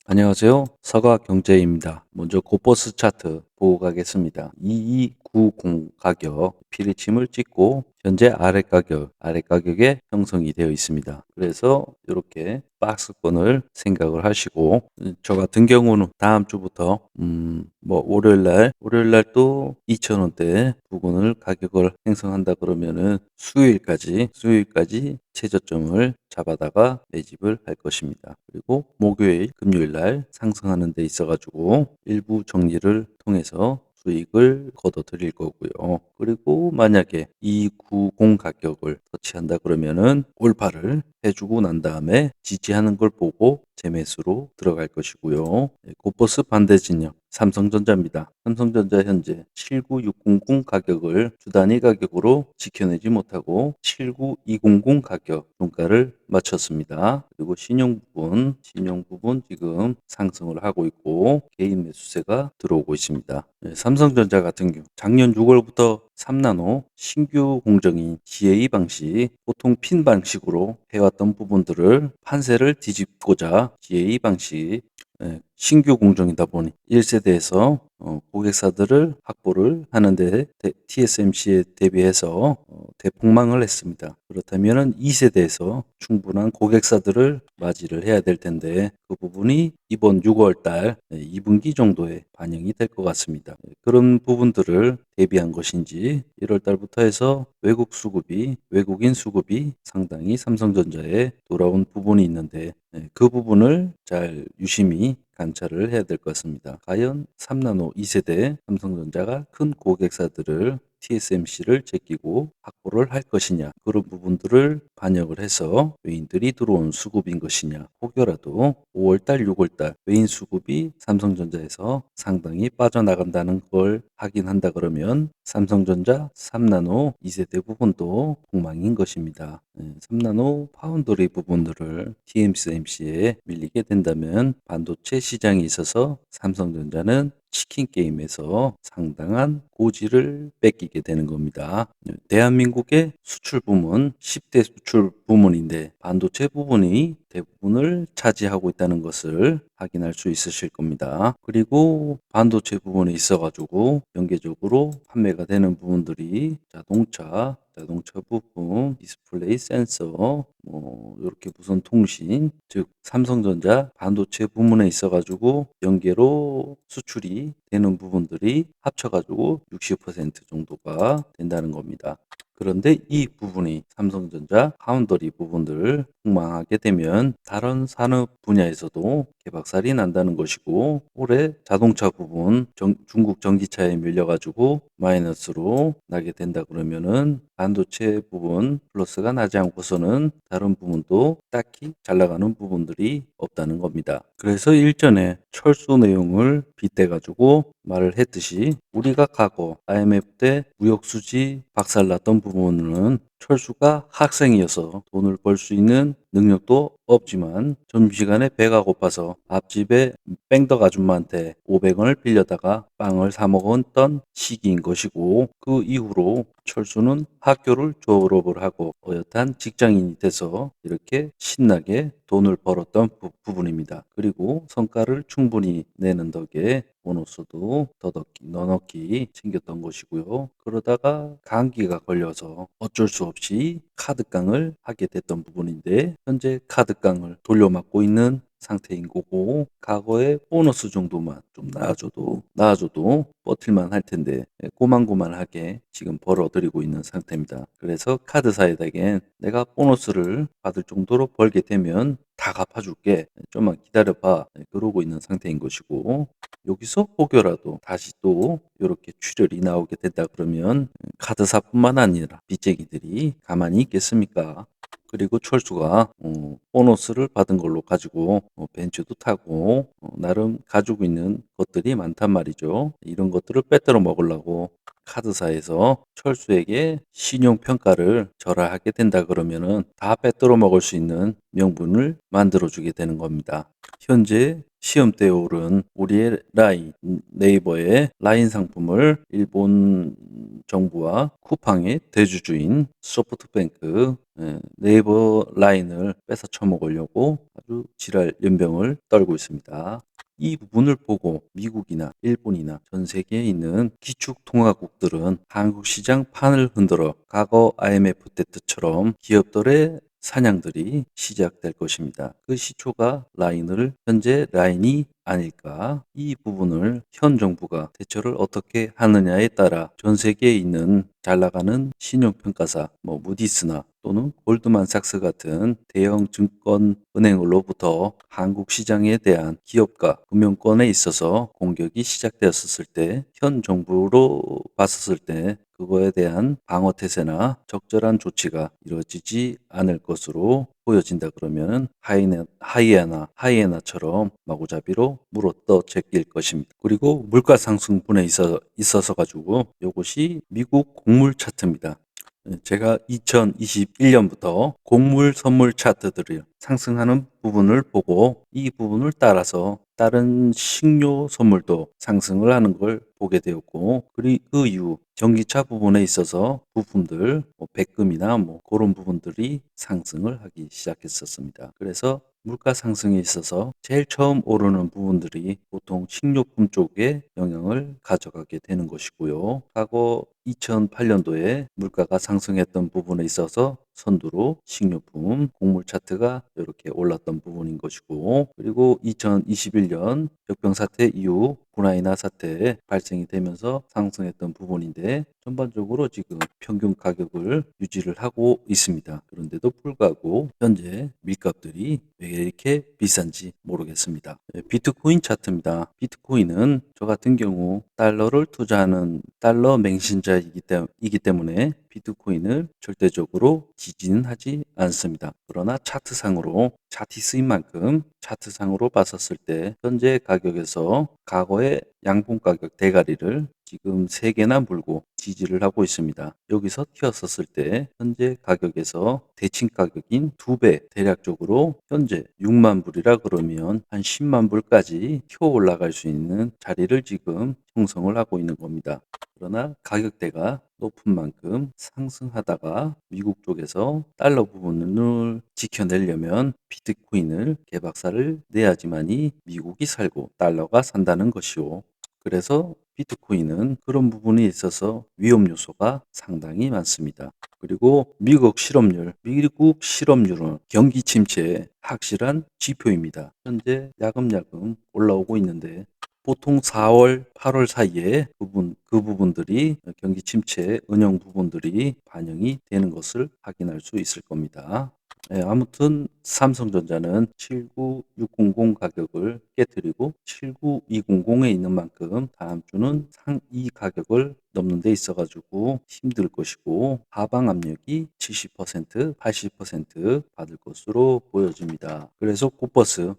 안녕하세요. 서가경제입니다. 먼저 고버스 차트 보고 가겠습니다. 2290 가격 피리침을 찍고 현재 아래 가격에 형성이 되어 있습니다. 그래서 이렇게 박스권을 생각을 하시고 저 같은 경우는 다음 주부터 뭐 월요일 날 또 2,000원대 부근을 가격을 형성한다 그러면은 수요일까지 최저점을 잡아다가 매집을 할 것입니다. 그리고 목요일, 금요일 날 상승하는 데 있어 가지고 일부 정리를 통해서 수익을 거둬 드릴 거고요. 그리고 만약에 290 가격을 터치한다 그러면은 올파를 해주고 난 다음에 지지하는 걸 보고 재매수로 들어갈 것이고요. 네, 고버스 반대 진영 삼성전자입니다. 삼성전자 현재 79600 가격을 주 단위 가격으로 지켜내지 못하고 79200 가격 종가를 마쳤습니다. 그리고 신용 부분 지금 상승을 하고 있고 개인 매수세가 들어오고 있습니다. 네, 삼성전자 같은 경우 작년 6월부터 3나노 신규 공정인 GA 방식, 보통 핀 방식으로 해왔던 부분들을 판세를 뒤집고자 GA 방식 신규 공정이다 보니 1세대에서 고객사들을 확보를 하는데 TSMC에 대비해서 대폭망을 했습니다. 그렇다면 2세대에서 충분한 고객사들을 맞이를 해야 될 텐데 그 부분이 이번 6월 달 2분기 정도에 반영이 될 것 같습니다. 그런 부분들을 대비한 것인지 1월 달부터 해서 외국인 수급이 상당히 삼성전자에 돌아온 부분이 있는데 그 부분을 잘 유심히 관찰을 해야 될 것 같습니다. 과연 3나노 2세대 삼성전자가 큰 고객사들을 TSMC를 제끼고 확보를 할 것이냐, 그런 부분들을 반영을 해서 외인들이 들어온 수급인 것이냐, 혹여라도 5월달 6월달 외인 수급이 삼성전자에서 상당히 빠져나간다는 걸 확인한다 그러면 삼성전자 3나노 2세대 부분도 폭망인 것입니다. 3나노 파운드리 부분들을 TSMC에 밀리게 된다면 반도체 시장에 있어서 삼성전자는 치킨 게임에서 상당한 고지를 뺏기게 되는 겁니다. 대한민국의 수출 부문 10대 수출 부문인데 반도체 부분이 대부분을 차지하고 있다는 것을 확인할 수 있으실 겁니다. 그리고 반도체 부분에 있어 가지고 연계적으로 판매가 되는 부분들이 자동차 부품, 디스플레이 센서, 뭐 이렇게 무선 통신, 즉 삼성전자 반도체 부문에 있어 가지고 연계로 수출이 되는 부분들이 합쳐 가지고 60% 정도가 된다는 겁니다. 그런데 이 부분이 삼성전자 파운더리 부분들을 폭망하게 되면 다른 산업 분야에서도 개박살이 난다는 것이고, 올해 자동차 부분 중국 전기차에 밀려가지고 마이너스로 나게 된다 그러면은 반도체 부분 플러스가 나지 않고서는 다른 부분도 딱히 잘 나가는 부분들이 없다는 겁니다. 그래서 일전에 철수 내용을 빗대가지고 말을 했듯이 우리가 과거 IMF 때 무역수지 박살났던 부분은 철수가 학생이어서 돈을 벌 수 있는 능력도 없지만 점심시간에 배가 고파서 앞집에 뺑덕 아줌마한테 500원을 빌려다가 빵을 사 먹었던 시기인 것이고, 그 이후로 철수는 학교를 졸업을 하고 어엿한 직장인이 돼서 이렇게 신나게 돈을 벌었던 부분입니다. 그리고 성과를 충분히 내는 덕에 보너스도 너넣기 챙겼던 것이고요. 그러다가 감기가 걸려서 어쩔 수 없이 카드깡을 하게 됐던 부분인데 현재 카드깡을 돌려막고 있는 상태인 거고, 과거에 보너스 정도만 좀 나아줘도 버틸만 할 텐데 고만고만하게 지금 벌어들이고 있는 상태입니다. 그래서 카드사에다겐 내가 보너스를 받을 정도로 벌게 되면 다 갚아줄게, 좀만 기다려봐, 그러고 있는 상태인 것이고, 여기서 혹여라도 다시 또 이렇게 출혈이 나오게 된다 그러면 카드사뿐만 아니라 빚쟁이들이 가만히 있겠습니까? 그리고 철수가 보너스를 받은 걸로 가지고 벤츠도 타고 나름 가지고 있는 것들이 많단 말이죠. 이런 것들을 빼들어 먹으려고 카드사에서 철수에게 신용평가를 절하하게 된다 그러면은 다 빼들어 먹을 수 있는 명분을 만들어 주게 되는 겁니다. 현재 시험대에 오른 우리의 라인, 네이버의 라인 상품을 일본 정부와 쿠팡의 대주주인 소프트뱅크, 네이버 라인을 뺏어 처먹으려고 아주 지랄 연병을 떨고 있습니다. 이 부분을 보고 미국이나 일본이나 전 세계에 있는 기축통화국들은 한국 시장 판을 흔들어 과거 IMF 때처럼 기업들의 사냥들이 시작될 것입니다. 그 시초가 현재 라인이 아닐까? 이 부분을 현 정부가 대처를 어떻게 하느냐에 따라 전 세계에 있는 잘 나가는 신용평가사, 무디스나 또는 골드만삭스 같은 대형 증권 은행으로부터 한국 시장에 대한 기업가 금융권에 있어서 공격이 시작되었을 때, 현 정부로 봤었을 때 그거에 대한 방어 태세나 적절한 조치가 이루어지지 않을 것으로 보여진다 그러면 하이에나처럼 마구잡이로 물어떠 제낄 것입니다. 그리고 물가 상승분에 있어서 가지고 이것이 미국 곡물 차트입니다. 제가 2021년부터 곡물 선물 차트들이 상승하는 부분을 보고 이 부분을 따라서 다른 식료 선물도 상승을 하는 걸 보게 되었고, 그리고 그 이후 전기차 부분에 있어서 부품들, 백금이나 그런 부분들이 상승을 하기 시작했었습니다. 그래서 물가 상승에 있어서 제일 처음 오르는 부분들이 보통 식료품 쪽에 영향을 가져가게 되는 것이고요. 과거 2008년도에 물가가 상승했던 부분에 있어서 선두로 식료품, 곡물 차트가 이렇게 올랐던 부분인 것이고, 그리고 2021년 역병 사태 이후 우크라이나 사태 발생이 되면서 상승했던 부분인데, 전반적으로 지금 평균 가격을 유지를 하고 있습니다. 그런데도 불구하고 현재 밀값들이 왜 이렇게 비싼지 모르겠습니다. 비트코인 차트입니다. 비트코인은 저 같은 경우 달러를 투자하는 달러 맹신자이기 때문에 비트코인을 절대적으로 지지는 하지 않습니다. 그러나 차트상으로 만큼 차트상으로 봤었을 때 현재 가격에서 과거의 양봉 가격 대가리를 지금 3개나 물고 지지를 하고 있습니다. 여기서 튀었었을 때 현재 가격에서 대칭 가격인 2배, 대략적으로 현재 6만 불이라 그러면 한 10만 불까지 튀어 올라갈 수 있는 자리를 지금 형성을 하고 있는 겁니다. 그러나 가격대가 높은 만큼 상승하다가 미국 쪽에서 달러 부분을 지켜내려면 비트코인을 개박살을 내야지만이 미국이 살고 달러가 산다는 것이요. 그래서 비트코인은 그런 부분에 있어서 위험 요소가 상당히 많습니다. 그리고 미국 실업률은 경기 침체의 확실한 지표입니다. 현재 야금야금 올라오고 있는데, 보통 4월, 8월 사이에 그 부분들이 경기 침체 은영 부분들이 반영이 되는 것을 확인할 수 있을 겁니다. 아무튼 삼성전자는 79600 가격을 깨뜨리고 79200에 있는 만큼 다음 주는 이 가격을 넘는 데 있어가지고 힘들 것이고, 하방 압력이 70%, 80% 받을 것으로 보여집니다. 그래서 코버스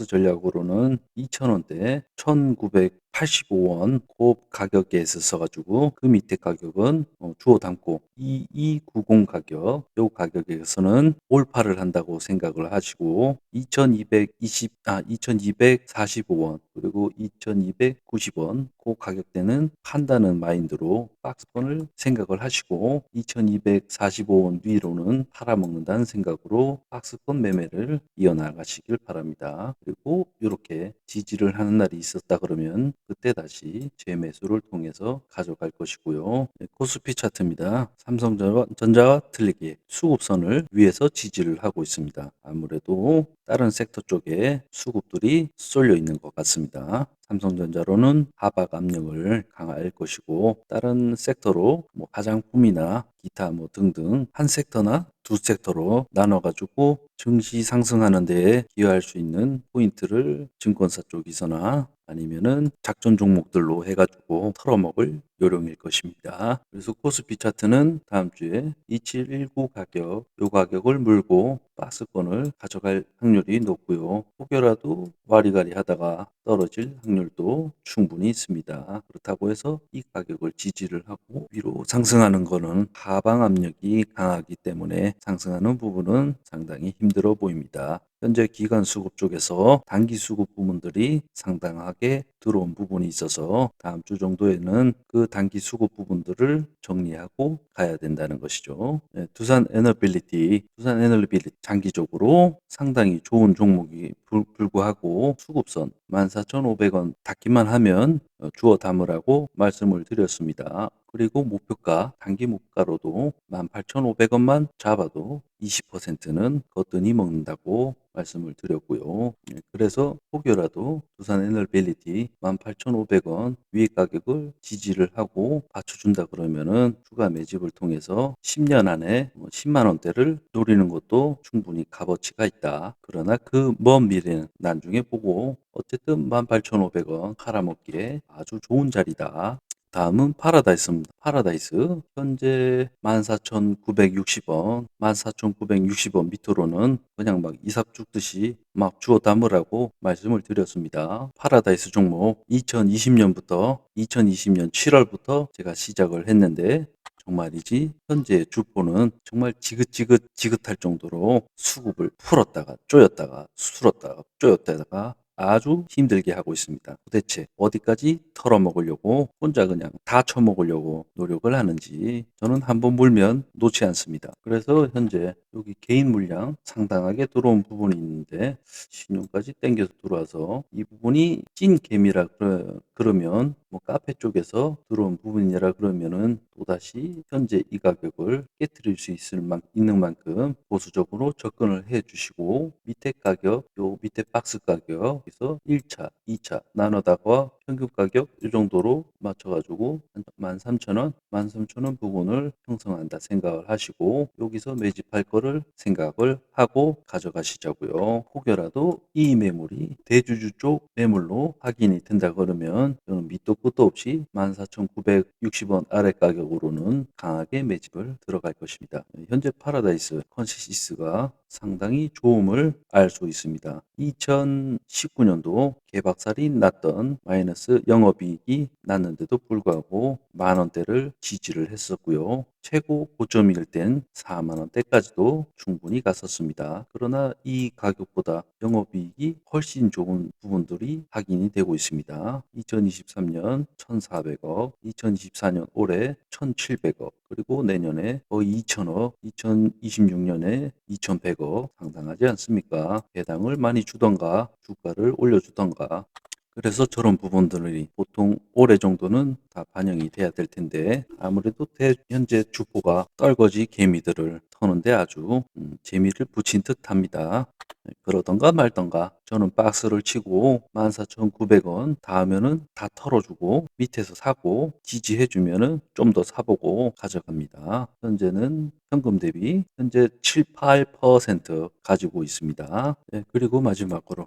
전략으로는 2,000원대 1,985원 그 가격에 있어가지고 그 밑에 가격은 주워 담고 2290 가격, 요 가격에서는 올파를 한다고 생각을 하시고, 2245원 그리고 2290원 그 가격대는 판다는 마인드로 박스권을 생각을 하시고, 2245원 위로는 팔아먹는다는 생각으로 박스권 매매를 이어나가시길 바랍니다. 그리고 이렇게 지지를 하는 날이 있었다 그러면 그때 다시 재매수를 통해서 가져갈 것이고요. 코스피 차트입니다. 삼성전자와 틀리게 수급선을 위에서 지지를 하고 있습니다. 아무래도 다른 섹터 쪽에 수급들이 쏠려 있는 것 같습니다. 삼성전자로는 하박 압력을 강화할 것이고, 다른 섹터로 화장품이나 기타 등등 한 섹터나 두 섹터로 나눠가지고 증시 상승하는 데에 기여할 수 있는 포인트를 증권사 쪽에서나 아니면은 작전 종목들로 해가지고 털어먹을 요령일 것입니다. 그래서 코스피 차트는 다음 주에 2719 가격, 요 가격을 물고 박스권을 가져갈 확률이 높고요. 혹여라도 와리가리 하다가 떨어질 확률도 충분히 있습니다. 그렇다고 해서 이 가격을 지지를 하고 위로 상승하는 거는 하방 압력이 강하기 때문에 상승하는 부분은 상당히 힘들어 보입니다. 현재 기관 수급 쪽에서 단기 수급 부분들이 상당하게 들어온 부분이 있어서 다음 주 정도에는 그 단기 수급 부분들을 정리하고 가야 된다는 것이죠. 네, 두산 에너빌리티 장기적으로 상당히 좋은 종목이 불구하고 수급선 14,500원 닿기만 하면 주워 담으라고 말씀을 드렸습니다. 그리고 목표가 단기 목가로도 18,500원만 잡아도 20%는 거뜬히 먹는다고 말씀을 드렸고요. 그래서 혹여라도 두산 에너빌리티 18,500원 위의 가격을 지지를 하고 받쳐준다 그러면은 추가 매집을 통해서 10년 안에 10만 원대를 노리는 것도 충분히 값어치가 있다. 그러나 그 먼 미래는 나중에 보고 어쨌든 18,500원 팔아먹기에 아주 좋은 자리다. 다음은 파라다이스입니다. 파라다이스 현재 14,960원, 14,960원 밑으로는 그냥 막 이삭 죽듯이 막 주워 담으라고 말씀을 드렸습니다. 파라다이스 종목 2020년부터 2020년 7월부터 제가 시작을 했는데 정말이지 현재 주포는 정말 지긋지긋할 정도로 수급을 풀었다가 쪼였다가 풀었다가 쪼였다가 아주 힘들게 하고 있습니다. 도대체 어디까지 털어먹으려고 혼자 그냥 다 쳐먹으려고 노력을 하는지 저는 한번 물면 놓지 않습니다. 그래서 현재 여기 개인 물량 상당하게 들어온 부분이 있는데 신용까지 땡겨서 들어와서 이 부분이 찐 개미라 그러면 뭐 카페 쪽에서 들어온 부분이라 그러면은 또다시 현재 이 가격을 깨뜨릴 수 있는 만큼 보수적으로 접근을 해 주시고 밑에 가격, 요 밑에 박스 가격에서 1차, 2차 나눠다가 평균 가격 이 정도로 맞춰가지고 13,000원, 13,000원 부분을 형성한다 생각을 하시고 여기서 매집할 거를 생각을 하고 가져가시자고요. 혹여라도 이 매물이 대주주 쪽 매물로 확인이 된다 그러면 저는 밑도 끝도 없이 14,960원 아래 가격으로는 강하게 매집을 들어갈 것입니다. 현재 파라다이스 컨시시스가 상당히 좋음을 알 수 있습니다. 2019년도 개박살이 났던 마이너스 영업이익이 났는데도 불구하고 만 원대를 지지를 했었고요. 최고 고점일 땐 4만 원대까지도 충분히 갔었습니다. 그러나 이 가격보다 영업이익이 훨씬 좋은 부분들이 확인이 되고 있습니다. 2023년 1,400억, 2024년 올해 1,700억, 그리고 내년에 거의 2,000억, 2026년에 2,100억 상당하지 않습니까? 배당을 많이 주던가 주가를 올려주던가 그래서 저런 부분들이 보통 올해 정도는 다 반영이 돼야 될 텐데 아무래도 현재 주포가 떨거지 개미들을 터는데 아주 재미를 붙인 듯합니다. 그러던가 말던가 저는 박스를 치고 14,900원 닿으면은 다 털어주고 밑에서 사고 지지해주면은 좀 더 사보고 가져갑니다. 현재는 현금 대비 현재 7, 8% 가지고 있습니다. 네, 그리고 마지막으로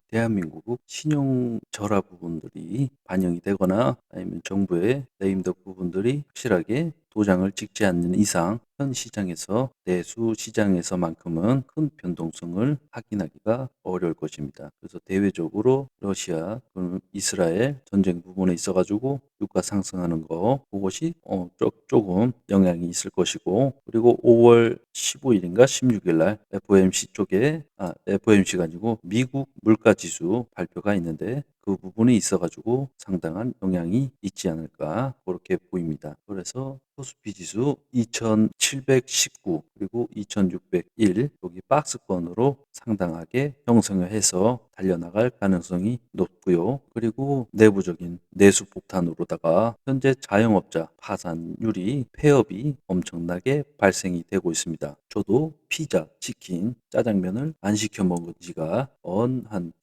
대한민국 신용 절하 부분들이 반영이 되거나 아니면 정부의 레임덕 부분들이 확실하게 도장을 찍지 않는 이상 현 시장에서 내수 시장에서만큼은 큰 변동성을 확인하기가 어려울 것입니다. 그래서 대외적으로 러시아, 이스라엘 전쟁 부분에 있어가지고 유가 상승하는 거 그것이 조금 영향이 있을 것이고 그리고 5월 15일인가 16일 날 FOMC가 아니고 미국 물가지수 발표가 있는데 그 부분이 있어가지고 상당한 영향이 있지 않을까 그렇게 보입니다. 그래서 코스피 지수 2719 그리고 2601 여기 박스권으로 상당하게 형성을 해서 달려나갈 가능성이 높고요. 그리고 내부적인 내수 폭탄으로다가 현재 자영업자 파산율이 폐업이 엄청나게 발생이 되고 있습니다. 저도 피자, 치킨, 짜장면을 안 시켜 먹은 지가 한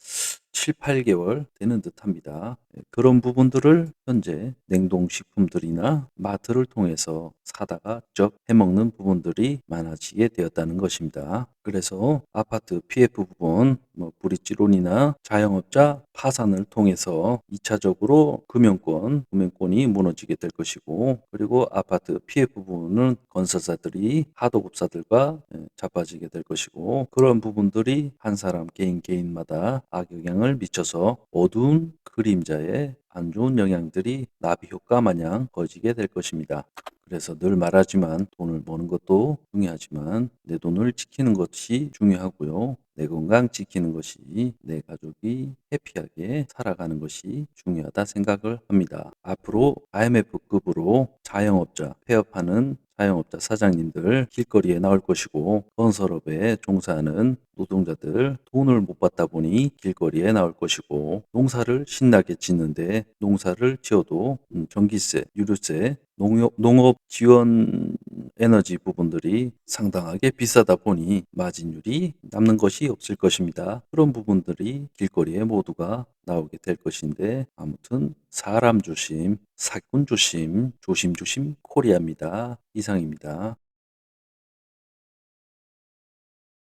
7, 8개월 되는 듯합니다. 그런 부분들을 현재 냉동식품들이나 마트를 통해서 사다가 직접 해먹는 부분들이 많아지게 되었다는 것입니다. 그래서 아파트 PF 부분, 브릿지론이나 자영업자 파산을 통해서 2차적으로 금융권이 무너지게 될 것이고, 그리고 아파트 PF 부분은 건설사들이 하도급사들과 자빠지게 될 것이고, 그런 부분들이 한 사람 개인마다 악영향을 미쳐서 어두운 그림자에 안 좋은 영향들이 나비 효과 마냥 퍼지게 될 것입니다. 그래서 늘 말하지만 돈을 버는 것도 중요하지만 내 돈을 지키는 것이 중요하고요. 내 건강 지키는 것이, 내 가족이 해피하게 살아가는 것이 중요하다 생각을 합니다. 앞으로 IMF급으로 자영업자, 폐업하는 자영업자 사장님들 길거리에 나올 것이고, 건설업에 종사하는 노동자들 돈을 못 받다 보니 길거리에 나올 것이고, 농사를 신나게 짓는데 농사를 지어도 전기세, 유류세, 농업 지원 에너지 부분들이 상당하게 비싸다 보니 마진율이 남는 것이 없을 것입니다. 그런 부분들이 길거리에 모두가 나오게 될 것인데, 아무튼 사람 조심, 사꾼 조심, 조심조심 코리아입니다. 이상입니다.